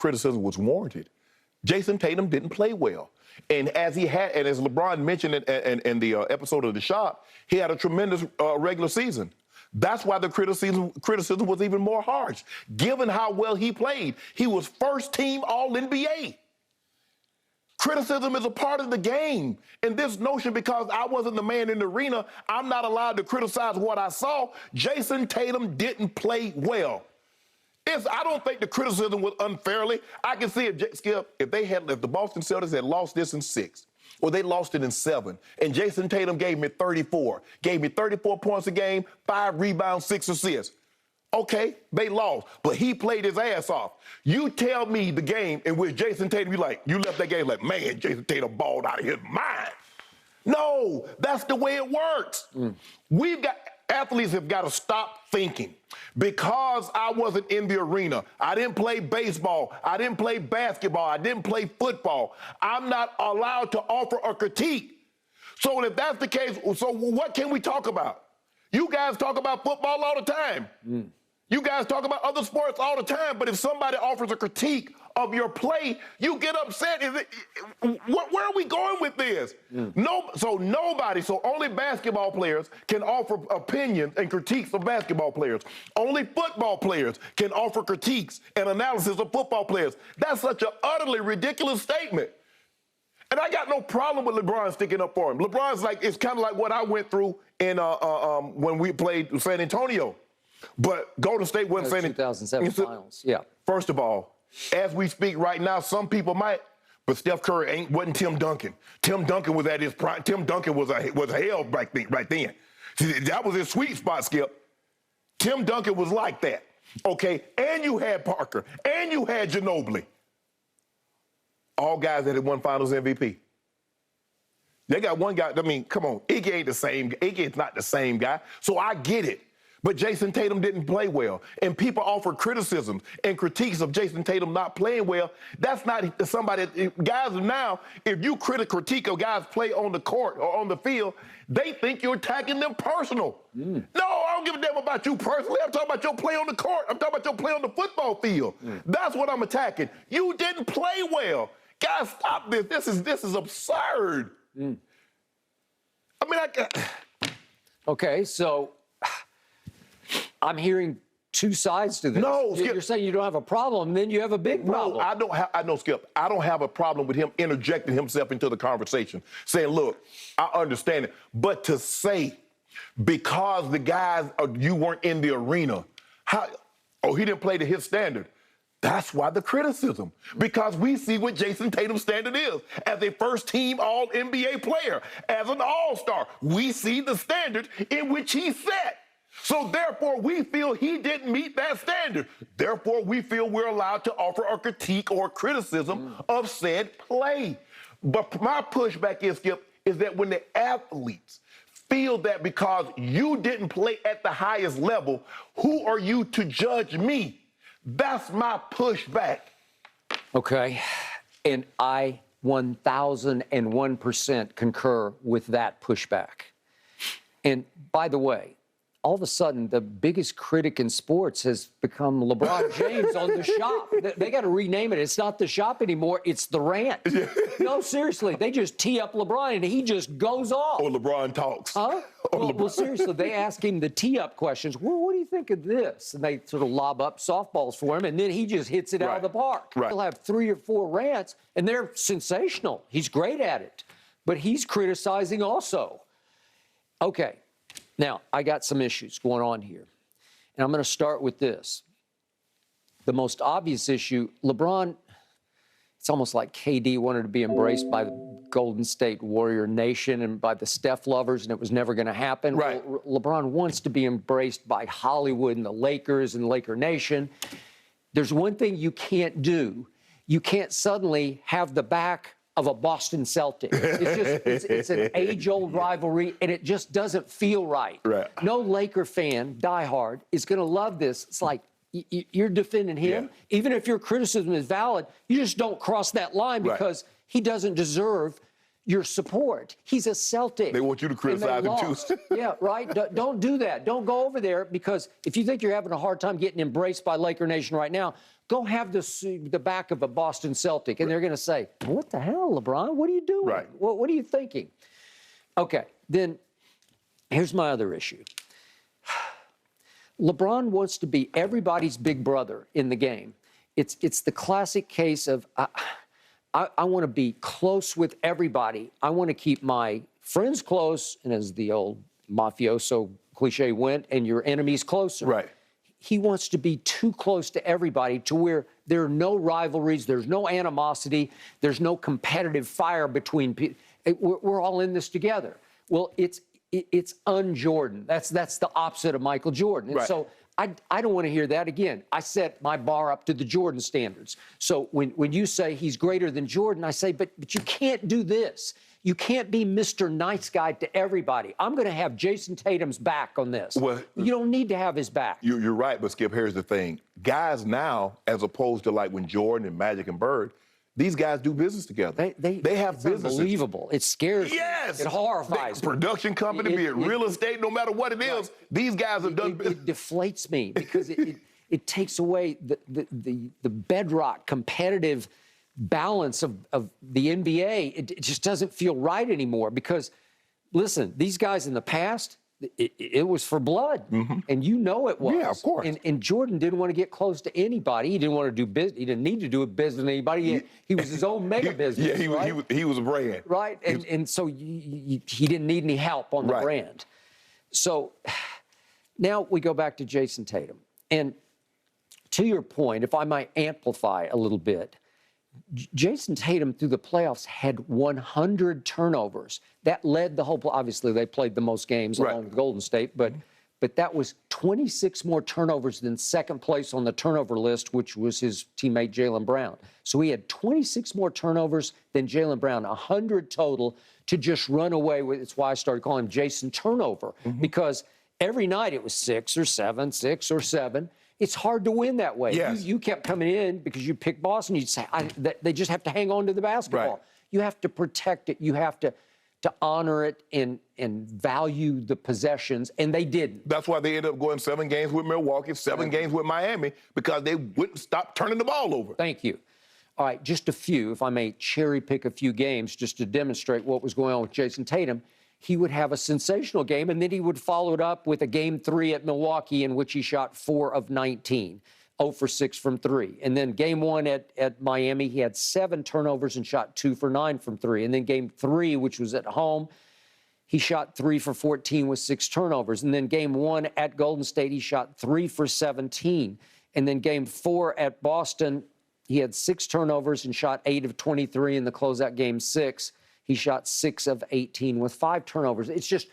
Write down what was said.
criticism was warranted. Jason Tatum didn't play well. And as LeBron mentioned in the episode of The Shop, he had a tremendous regular season. That's why the criticism was even more harsh. Given how well he played, he was first team All-NBA. Criticism is a part of the game. And this notion, because I wasn't the man in the arena, I'm not allowed to criticize what I saw. Jason Tatum didn't play well. I don't think the criticism was unfairly. I can see it, Skip, if the Boston Celtics had lost this in 6, or they lost it in 7, and Jason Tatum gave me 34 points a game, 5 rebounds, 6 assists. Okay, they lost, but he played his ass off. You tell me the game in which Jason Tatum, you left that game like, man, Jason Tatum balled out of his mind. No, that's the way it works. Athletes have got to stop thinking, because I wasn't in the arena, I didn't play baseball, I didn't play basketball, I didn't play football, I'm not allowed to offer a critique. So if that's the case, so what can we talk about? You guys talk about football all the time. You guys talk about other sports all the time, but if somebody offers a critique of your play, you get upset. Where are we going with this? So only basketball players can offer opinions and critiques of basketball players. Only football players can offer critiques and analysis of football players. That's such an utterly ridiculous statement. And I got no problem with LeBron sticking up for him. LeBron's it's kind of like what I went through in when we played San Antonio. But Golden State wasn't San Antonio. 2007 finals, yeah. First of all, as we speak right now, some people might, but Steph Curry wasn't Tim Duncan. Tim Duncan was at his prime. Tim Duncan was hell right then. See, that was his sweet spot, Skip. Tim Duncan was like that. Okay, and you had Parker, and you had Ginobili. All guys that had won Finals MVP. They got one guy. I mean, come on, Iggy ain't the same. Iggy's not the same guy. So I get it. But Jason Tatum didn't play well. And people offer criticisms and critiques of Jason Tatum not playing well. That's not somebody, guys now, if you critique a guy's play on the court or on the field, they think you're attacking them personal. No, I don't give a damn about you personally. I'm talking about your play on the court. I'm talking about your play on the football field. That's what I'm attacking. You didn't play well. Guys, stop this. This is absurd. I mean, Okay, so I'm hearing two sides to this. No, Skip. You're saying you don't have a problem, then you have a big problem. No, I know, Skip. I don't have a problem with him interjecting himself into the conversation, saying, look, I understand it. But to say, because the guys, you weren't in the arena, he didn't play to his standard. That's why the criticism. Because we see what Jason Tatum's standard is. As a first-team All-NBA player, as an all-star, we see the standard in which he set. So therefore, we feel he didn't meet that standard. Therefore, we feel we're allowed to offer a critique or criticism of said play. But my pushback is, Skip, is that when the athletes feel that because you didn't play at the highest level, who are you to judge me? That's my pushback. Okay, and I 1,001% concur with that pushback. And by the way, all of a sudden, the biggest critic in sports has become LeBron James on The Shop. They got to rename it. It's not The Shop anymore. It's The Rant. No, seriously. They just tee up LeBron, and he just goes off. Or LeBron talks. Huh? Well, seriously, they ask him the tee-up questions. Well, what do you think of this? And they sort of lob up softballs for him, and then he just hits it out of the park. Right. He'll have 3 or 4 rants, and they're sensational. He's great at it. But he's criticizing also. Okay. Now, I got some issues going on here, and I'm going to start with this. The most obvious issue, LeBron, it's almost like KD wanted to be embraced by the Golden State Warrior Nation and by the Steph lovers, and it was never going to happen. Right. Well, LeBron wants to be embraced by Hollywood and the Lakers and Laker Nation. There's one thing you can't do. You can't suddenly have the back of a Boston Celtic. It's an age-old rivalry, and it just doesn't feel right. No Laker fan, diehard, is going to love this. It's like you're defending him. Even if your criticism is valid, you just don't cross that line because he doesn't deserve your support. He's a Celtic. They want you to criticize him too. Yeah, right? Don't do that. Don't go over there, because if you think you're having a hard time getting embraced by Laker Nation right now, Go have the back of a Boston Celtic, and they're going to say, "What the hell, LeBron? What are you doing? Right. What are you thinking?" Okay, then here's my other issue. LeBron wants to be everybody's big brother in the game. It's the classic case of I want to be close with everybody. I want to keep my friends close, and as the old mafioso cliche went, and your enemies closer. Right. He wants to be too close to everybody to where there are no rivalries, there's no animosity, there's no competitive fire between people. We're all in this together. Well, it's un-Jordan. That's the opposite of Michael Jordan. And Right. so I don't want to hear that again. I set my bar up to the Jordan standards. So when you say he's greater than Jordan, I say, but you can't do this. You can't be Mr. Nice Guy to everybody. I'm going to have Jason Tatum's back on this. Well, you don't need to have his back. You're right, but Skip, here's the thing. Guys now, as opposed to like when Jordan and Magic and Bird, these guys do business together. They have it's businesses. Unbelievable. It scares Yes. me. It horrifies me. Production company, be it real estate, no matter what it is, these guys have done business. It deflates me because it takes away the bedrock competitive balance of the NBA. It just doesn't feel right anymore because, listen, these guys in the past, it was for blood, and you know it was. Yeah, of course. And Jordan didn't want to get close to anybody. He didn't want to do business. He didn't need to do business with anybody. He was his own mega business. Yeah, he was a brand. Right, and so he didn't need any help on the brand. So now we go back to Jason Tatum. And to your point, if I might amplify a little bit, Jason Tatum through the playoffs had 100 turnovers. That led the whole. Obviously, they played the most games along with Golden State, but that was 26 more turnovers than second place on the turnover list, which was his teammate Jaylen Brown. So he had 26 more turnovers than Jaylen Brown, 100 total to just run away with. It's why I started calling him Jason Turnover, because every night it was 6 or 7, 6 or 7. It's hard to win that way. Yes. You kept coming in because you picked Boston. You'd say, they just have to hang on to the basketball. Right. You have to protect it. You have to honor it and value the possessions, and they didn't. That's why they ended up going 7 games with Milwaukee, 7 games with Miami, because they wouldn't stop turning the ball over. Thank you. All right, just a few, if I may cherry pick a few games just to demonstrate what was going on with Jason Tatum. He would have a sensational game, and then he would follow it up with a Game 3 at Milwaukee in which he shot 4 of 19, 0 for 6 from 3. And then Game 1 at Miami, he had 7 turnovers and shot 2 for 9 from 3. And then Game 3, which was at home, he shot 3 for 14 with 6 turnovers. And then Game 1 at Golden State, he shot 3 for 17. And then Game 4 at Boston, he had 6 turnovers and shot 8 of 23 in the closeout Game 6. He shot 6 of 18 with 5 turnovers. It's just,